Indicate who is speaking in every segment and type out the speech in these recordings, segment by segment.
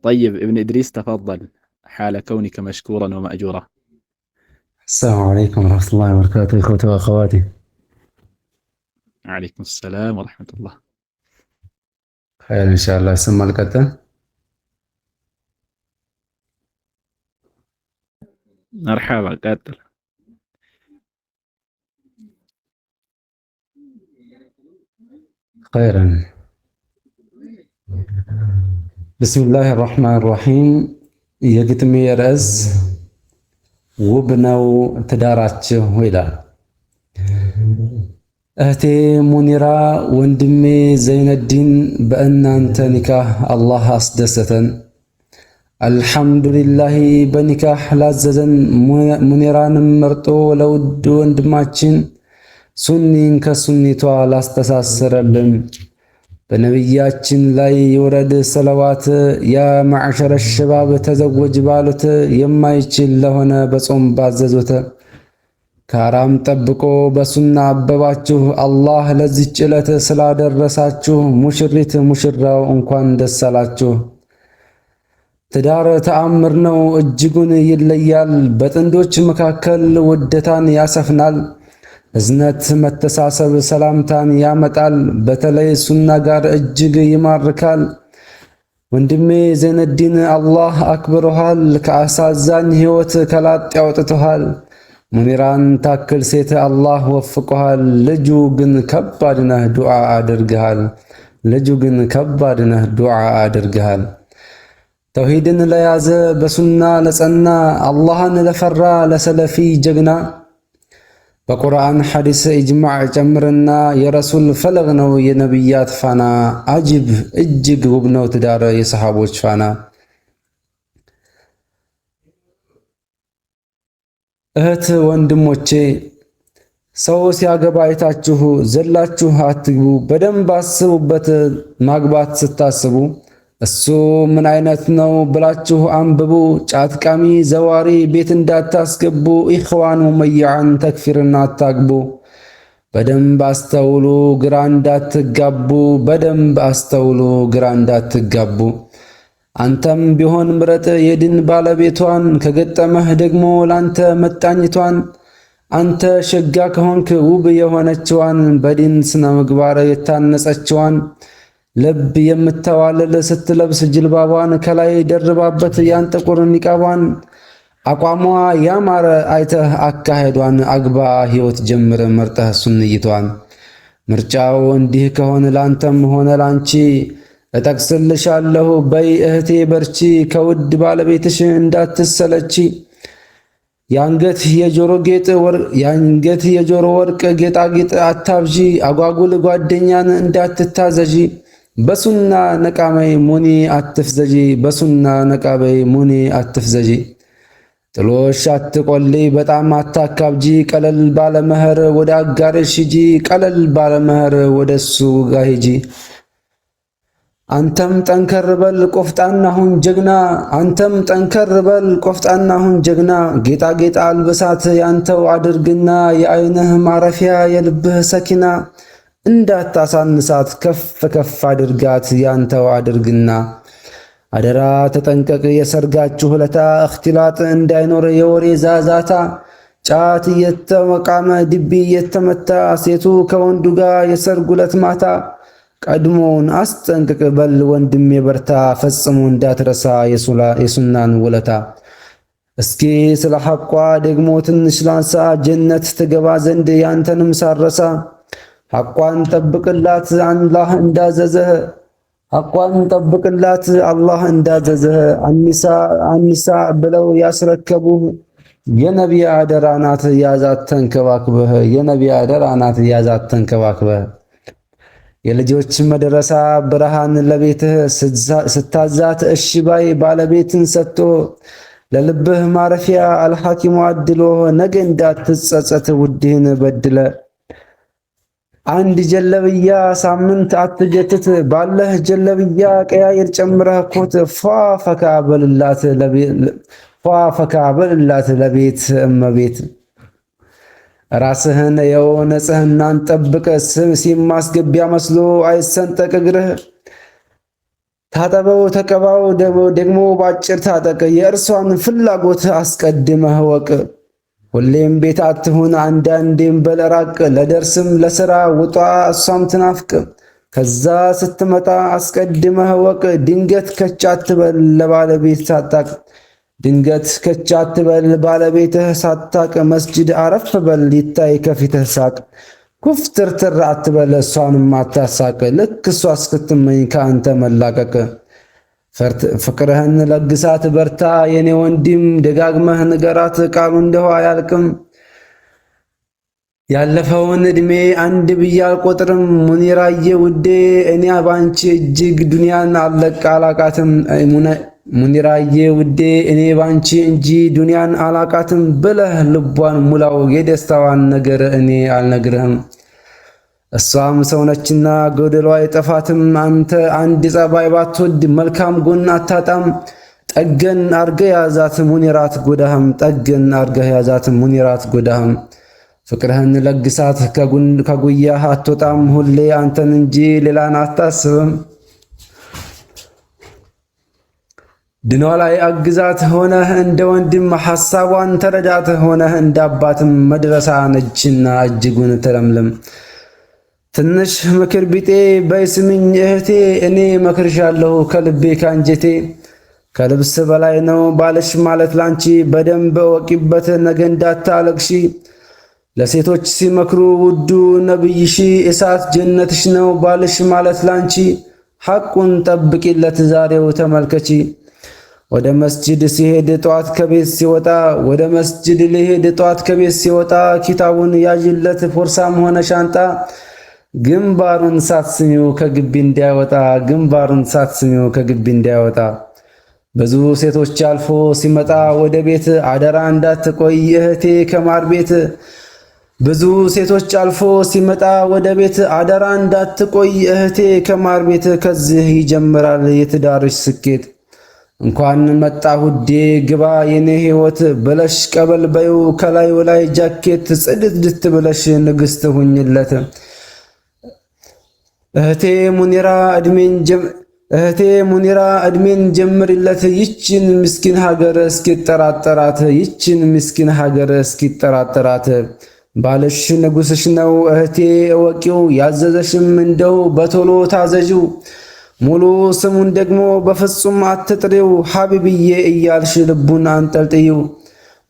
Speaker 1: طيب ابن إدريس تفضل، حال كونك مشكورا ومأجورا.
Speaker 2: السلام عليكم ورحمة الله وبركاته، إخوتي وأخواتي.
Speaker 1: عليكم السلام ورحمة الله.
Speaker 2: خير إن شاء الله. ثم القتل.
Speaker 1: مرحبا قاتل.
Speaker 2: خيرا. بسم الله الرحمن الرحيم. የግጥሜ ርዕስ ውብ ነው ትዳራችሁ ይላል። እህቴ ሙኒራ፣ ወንድሜ ዘይነዲን በእናንተ ኒካህ አላህ አስደሰተን። አልሐምዱሊላህ በኒካህ ላዘዘን ሙኒራንም መርጦ ለውድ ወንድማችን ሱኒን ከሱኒቷ ላስተሳሰረልን በነቢያችን ላይ የወረድ ሰለዋት። ያ ማዕሸረ ሸባብ ተዘወጅ ባሉት የማይችል ለሆነ በጾም ባዘዙት ከሐራም ጠብቆ በሱና አበባችሁ አላህ ለዚህች ዕለት ስላደረሳችሁ ሙሽሪት ሙሽራው እንኳን ደስ አላችሁ። ትዳር ተአምር ነው እጅጉን ይለያል። በጥንዶች መካከል ውደታን ያሰፍናል። እዝነት፣ መተሳሰብ፣ ሰላምታን ያመጣል። በተለይ ሱና ጋር እጅግ ይማርካል። ወንድሜ ዘይነዲን አላህ አክብሮሃል። ከአሳዛኝ ሕይወት ከላጥ ያውጥቶሃል። ሙኒራን ታክል ሴት አላህ ወፍቆሃል። ልጁ ግን ከባድ ነህ ዱዓ አድርግሃል። ልጁ ግን ከባድ ነህ ዱዓ አድርግሃል። ተውሂድን ለያዘ በሱና ለጸና አላህን ለፈራ ለሰለፊ ጀግና በቁርአን ሐዲስ ኢጅማዕ ጨምርና የረሱል ፈለግ ነው የነቢያት ፋና። አጅብ እጅግ ውብ ነው ትዳር የሰሃቦች ፋና። እህት ወንድሞቼ፣ ሰው ሲያገባ አይታችሁ ዘላችሁ አትግቡ። በደንብ አስቡበት። ማግባት ስታስቡ እሱ ምን አይነት ነው ብላችሁ አንብቡ። ጫትቃሚ ዘዋሪ ቤት እንዳታስገቡ። ኢኽዋን ሙመይዓን ተክፊርና አታግቡ። በደንብ አስተውሉ ግራ እንዳትጋቡ። በደንብ አስተውሉ ግራ እንዳትጋቡ። አንተም ቢሆን ምረጥ የድን ባለቤቷን፣ ከገጠመህ ደግሞ ላንተ መጣኝቷን። አንተ ሸጋ ከሆንክ ውብ የሆነችዋን፣ በዲን ስነ ምግባር የታነጸችዋን፣ ልብ የምተዋለል ስትለብስ ጅልባቧን፣ ከላይ ደርባበት ያን ጥቁር ኒቃቧን፣ አቋሟ ያማረ አይተህ አካሄዷን፣ አግባ ሕይወት ጀምር መርጠህ ሱንይቷን። ምርጫው እንዲህ ከሆነ ላንተም ሆነ ላንቺ እጠቅስልሻለሁ በይ እህቴ በርቺ። ከውድ ባለቤትሽ እንዳትሰለቺ። የአንገት የጆሮ ወርቅ ጌጣጌጥ አታብዢ። አጓጉል ጓደኛን እንዳትታዘዢ። በሱና ነቃበይ ሙኒ አትፍዘጂ። በሱና ነቃበይ ሙኒ አትፍዘጂ። ጥሎሽ አትቆልይ በጣም አታካብጂ። ቀለል ባለመህር ወደ አጋርሽ ሂጂ። ቀለል ባለመህር ወደሱ ጋር ሂጂ። አንተም ጠንከር በል ቆፍጣና ሁን ጀግና። አንተም ጠንከር በል ቆፍጣና ሁን ጀግና። ጌጣጌጥ አልብሳት ያንተው አድርግና፣ የአይንህ ማረፊያ የልብህ ሰኪና። እንዳታሳንሳት ከፍ ከፍ አድርጋት ያንተው አድርግና። አደራ ተጠንቀቅ የሰርጋችሁ ለታ፣ እኽትላጥ እንዳይኖር የወሬ ዛዛታ። ጫት እየተመቃመ ድቢ እየተመታ፣ ሴቱ ከወንዱ ጋር የሰርጉ ለት ማታ። ቀድሞውን አስጠንቅቅ በል ወንድሜ በርታ፣ ፈጽሞ እንዳትረሳ የሱናን ውለታ። እስኪ ስለ ሐቋ ደግሞ ትንሽ ላንሳ፣ ጀነት ትገባ ዘንድ ያንተንም ሳረሳ። ሐቋን ጠብቅላት አላህ እንዳዘዘህ፣ ሐቋን ጠብቅላት አላህ እንዳዘዘህ። አኒሳ ብለው ያስረከቡህ የነቢይ አደራ ናት ያዛት ተንከባክበህ። የነቢይ አደራ ናት ያዛት ተንከባክበህ። የልጆች መድረሳ ብርሃን ለቤትህ ስታዛት እሺ ባይ ባለቤትን ሰጥቶ፣ ለልብህ ማረፊያ አልሐኪሙ አድሎ፣ ነገ እንዳትጸጸት ውድህን በድለ። አንድ ጀለብያ ሳምንት አትጀትት፣ ባለህ ጀለብያ ቀያየር ጨምረህ ኮት። ፏፈካ በልላት ለቤት እመቤት። ራስህን የው ንጽህናን ጠብቅ፣ ሲም ማስገቢያ መስሎ አይሰንጠቅ እግርህ። ታጠበው ተቀባው ደግሞ ባጭር ታጠቅ። የእርሷን ፍላጎት አስቀድመህ ወቅ። ሁሌም ቤት አትሁን አንዳንዴም በለራቅ። ለደርስም ለሥራ ውጧ እሷም ትናፍቅ። ከዛ ስትመጣ አስቀድመህ ወቅ። ድንገት ከች አትበል ለባለቤት ሳታቅ። ድንገት ከች አትበል ባለቤትህ ሳታቅ። መስጂድ አረፍ በል ይታይ ከፊትህ ሳቅ። ኩፍትርትር አትበል እሷንም አታሳቅ። ልክ እሷ እስክትመኝ ከአንተ መላቀቅ። ፍቅርህን ለግሳት በርታ የኔ ወንድም። ደጋግመህ ንገራት ቃሉ እንደው አያልቅም። ያለፈውን ዕድሜ አንድ ብዬ አልቆጥርም። ሙኒራዬ ውዴ እኔ ባንቺ እጅግ ዱንያን አለቅ አላቃትም። ሙኒራዬ ውዴ እኔ ባንቺ እንጂ ዱንያን አላቃትም ብለህ ልቧን ሙላው። የደስታዋን ነገር እኔ አልነግርህም። እሷም ሰውነችና ጎደሏ አይጠፋትም። አንተ አንድ ጸባይ ባትወድ መልካም ጎን አታጣም። ጠገን አርገ ያዛት ሙኒራት ጎዳህም። ጠገን አርገ ያዛት ሙኒራት ጎዳህም። ፍቅርህን ለግሳት ከጉያህ አትወጣም። ሁሌ አንተን እንጂ ሌላን አታስብም። ድኗ ላይ አግዛት ሆነህ እንደ ወንድም። ሐሳቧን ተረዳት ሆነህ እንዳባትም። መድረሳ ነችና እጅጉን ተለምለም። ትንሽ ምክር ቢጤ በይስምኝ እህቴ። እኔ መክርሻለሁ ከልቤ ካንጀቴ። ከልብስ በላይ ነው ባልሽ ማለት ላንቺ። በደንብ ወቂበት ነገ እንዳታለቅሺ። ለሴቶች ሲመክሩ ውዱ ነብይሺ። እሳት ጀነትሽ ነው ባልሽ ማለት ላንቺ። ሐቁን ጠብቂለት ዛሬው ተመልከቺ። ወደ መስጂድ ሲሄድ ጧት ከቤት ሲወጣ። ወደ መስጂድ ሊሄድ ጧት ከቤት ሲወጣ። ኪታቡን ያዥለት ፎርሳም ሆነ ሻንጣ። ግንባሩን ሳትስሚው ከግቢ እንዳይወጣ። ግንባሩን ሳትስሚው ከግቢ እንዳይወጣ። ብዙ ሴቶች አልፎ ሲመጣ ወደ ቤት። አደራ እንዳትቆይ እህቴ ከማር ቤት። ብዙ ሴቶች አልፎ ሲመጣ ወደ ቤት። አደራ እንዳትቆይ እህቴ ከማር ቤት። ከዚህ ይጀምራል የትዳርሽ ስኬት። እንኳን መጣ ውዴ ግባ የኔ ሕይወት ብለሽ ቀበል በዩ ከላዩ ላይ ጃኬት። ጽድት ብለሽ ንግሥት ሁኝለት እህቴ ሙኒራ ዕድሜን ጀምሪለት። ይችን ምስኪን ሀገር እስኪጠራጠራት። ይችን ምስኪን ሀገር እስኪጠራጠራት። ባልሽ ንጉሥሽ ነው እህቴ እወቂው። ያዘዘሽም እንደው በቶሎ ታዘዥው። ሙሉ ስሙን ደግሞ በፍጹም አትጥሪው። ሐቢብዬ እያልሽ ልቡን አንጠልጥይው።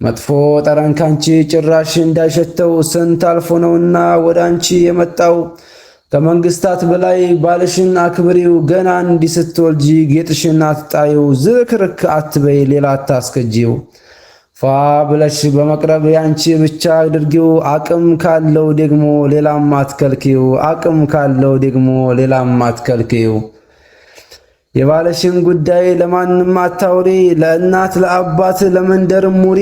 Speaker 2: መጥፎ ጠረን ካንቺ ጭራሽ እንዳይሸተው። ስንት አልፎ ነውና ወደ አንቺ የመጣው። ከመንግስታት በላይ ባልሽን አክብሪው። ገና እንዲህ ስትወልጂ ጌጥሽን አትጣዪው። ዝርክርክ አትበይ ሌላ አታስከጂው። ፏ ብለሽ በመቅረብ ያንቺ ብቻ አድርጊው። አቅም ካለው ደግሞ ሌላም አትከልኪው። አቅም ካለው ደግሞ ሌላም አትከልኪው። የባልሽን ጉዳይ ለማንም አታውሪ። ለእናት ለአባት ለመንደር ሙሪ።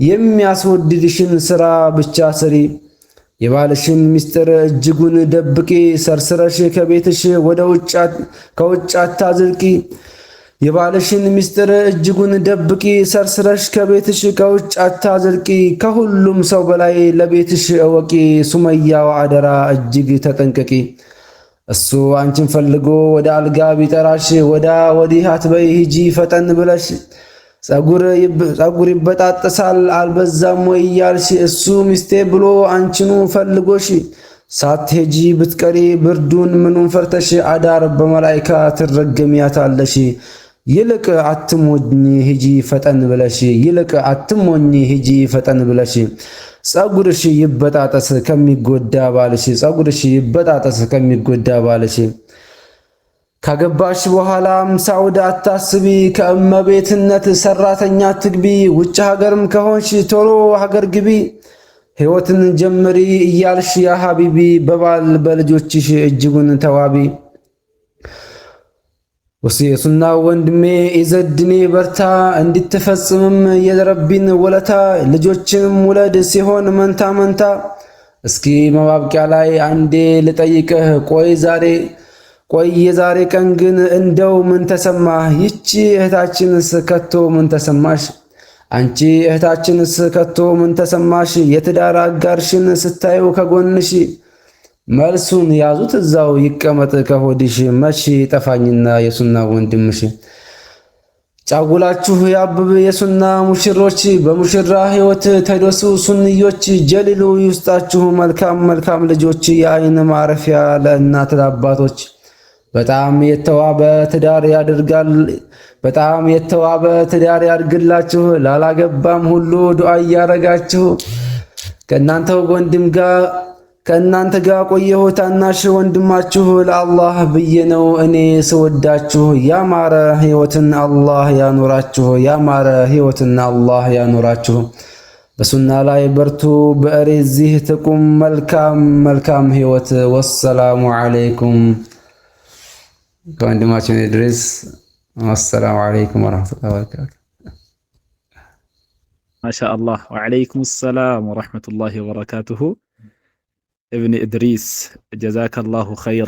Speaker 2: የሚያስወድድሽን ሥራ ብቻ ስሪ። የባልሽን ምስጢር እጅጉን ደብቂ። ሰርስረሽ ከቤትሽ ከውጭ አታዝልቂ። የባልሽን ምስጢር እጅጉን ደብቂ። ሰርስረሽ ከቤትሽ ከውጭ አታዝልቂ። ከሁሉም ሰው በላይ ለቤትሽ እወቂ። ሱመያው አደራ እጅግ ተጠንቀቂ። እሱ አንቺን ፈልጎ ወደ አልጋ ቢጠራሽ ወዳ ወዲህ አትበይ ሂጂ ፈጠን ብለሽ። ጸጉር ይበጣጠሳል አልበዛም ወይ እያልሽ እሱ ሚስቴ ብሎ አንቺኑ ፈልጎሽ ሳትሄጂ ብትቀሪ ብርዱን ምኑን ፈርተሽ አዳር በመላይካ ትረገሚያታለሽ። ይልቅ አትሞኝ ሂጂ ፈጠን ብለሽ። ይልቅ አትሞኝ ሂጂ ፈጠን ብለሽ። ጸጉርሽ ይበጣጠስ ከሚጎዳ ባልሽ። ጸጉርሽ ይበጣጠስ ከሚጎዳ ባልሽ። ካገባሽ በኋላም ሳውድ አታስቢ። ከእመቤትነት ሰራተኛ ትግቢ። ውጭ ሀገርም ከሆንሽ ቶሎ ሀገር ግቢ። ሕይወትን ጀምሪ እያልሽ ያ ሀቢቢ። በባል በልጆችሽ እጅጉን ተዋቢ። ወሲየቱና ወንድሜ ኢዘድኔ በርታ። እንድትፈጽምም የረቢን ወለታ። ልጆችንም ውለድ ሲሆን መንታ መንታ። እስኪ መባብቂያ ላይ አንዴ ልጠይቅህ ቆይ የዛሬ ቀን ግን እንደው ምን ተሰማህ? ይቺ እህታችንስ ከቶ ምን ተሰማሽ? አንቺ እህታችንስ ከቶ ምን ተሰማሽ? የትዳር አጋርሽን ስታዩ ከጎንሽ መልሱን ያዙት እዛው ይቀመጥ ከሆድሽ መቼ ጠፋኝና የሱና ወንድምሽ ጫጉላችሁ ያብብ የሱና ሙሽሮች በሙሽራ ህይወት ተደሱ ሱንዮች ጀሊሉ ይውስጣችሁ መልካም ልጆች የአይን ማረፊያ ለእናት ለአባቶች በጣም የተዋበ ትዳር ያድርግላችሁ ላላገባም ሁሉ ዱዓ ያረጋችሁ ከእናንተ ጋር ቆየሁ ታናሽ ወንድማችሁ ለአላህ ብዬ ነው እኔ ስወዳችሁ ያማረ ህይወትን አላህ ያኖራችሁ በሱና ላይ በርቱ በእዚህ ተቁም መልካም ህይወት ወሰላሙ አለይኩም ከወንድማችን ኢድሪስ ወሰላሙ አለይኩም ወራህመቱላሂ ወበረካቱ
Speaker 1: ማሻአላህ ወዐለይኩም ሰላም ወራህመቱላሂ ወበረካቱሁ ابن إدريس جزاك الله خيرا